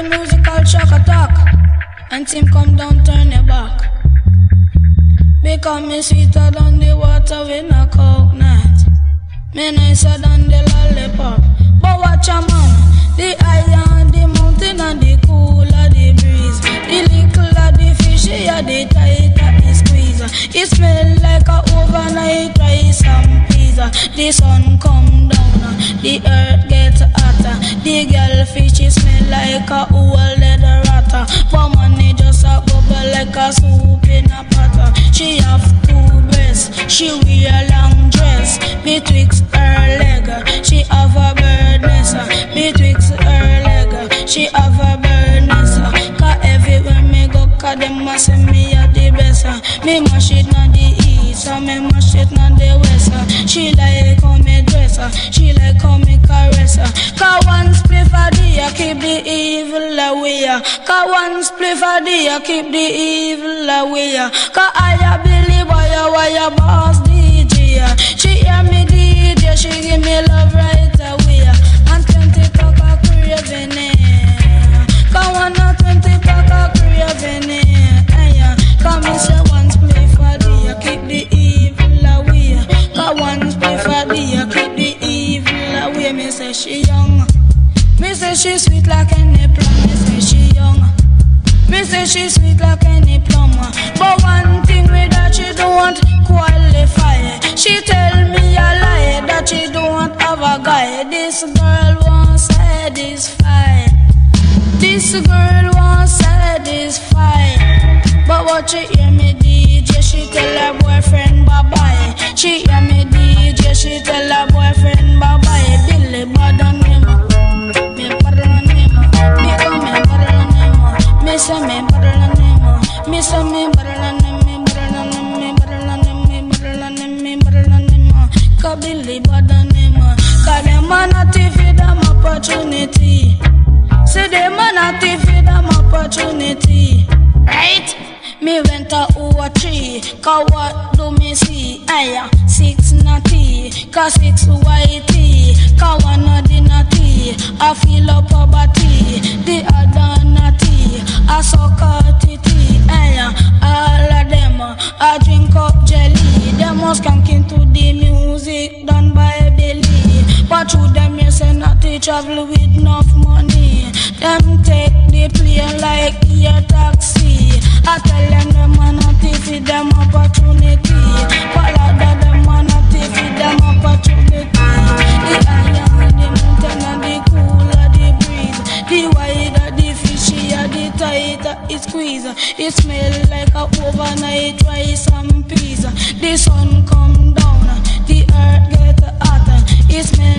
the musical shock attack. And team come down, turn your back. Because me sweeter than the water with no coconut. Me nicer than the lollipop. But watch a man, the higher on the mountain and the cooler the breeze. The littler the fishy, yeah, the tighter the squeeze. It smell like a overnight rice and pizza. The sun come down, the earth gets hotter. The girl fishy smell like a old leather ratter. But money just a bubble like a soup in a potter. She have 2 breasts, she wear a long dress. Betwixt her leg, she have a bird nest. Betwixt her leg, she have a bird nest. Cause everywhere me go, cause them must say me a the best. Me mash it on the east, me mash it on the west. She like how me dress, she like how me caress. Cause one spliff a day, keep the evil away. Cause one spliff a day, keep the evil away. Cause I a Billy Boy, why a boss DJ. She hear me DJ, she give me love right away. And 20 pack of craving it. Cause 120 pack of craving it. Cause me say one spliff a day, keep the evil away. Cause one spliff a day, keep the evil away. Me say she young, me say she sweet like any plum. Me say she young, me say she sweet like any plum. But one thing with that she don't qualify. She tell me a lie that she don't have a guy. This girl won't satisfy. This girl won't satisfy. But what she hear me DJ, she tell her boyfriend bye-bye. She hear me DJ, she tell her boyfriend bye-bye. Billy bad on him, me bad on him. Me come me bad on him. Me say me bad on him. Me say me bad on him. Me bad on him. Me bad on him. Me bad on him. Me bad on him. Cause Billy bad on him. Cause them man a thief for them opportunity. Say them man a thief for them opportunity. Right? Me went a over 3. Cause what do me see? Aya, 6 natty. Cause 6 whitey. Cause 1 a dinner tea. I feel up a body. The other natty. I suck a titty. Aya, all of them. I drink up jelly. Them must skank into the music done by Billy. But through them you say natty travel with enough money. Them take the plane like a taxi. I tell them man a thief for them opportunity. Follow that them man a thief for them opportunity. The higher the mountain and the cooler the breeze. The wider the fishier the tighter it squeeze. It smell like a overnight rice and peas. The sun come down, the earth get hotter. It smell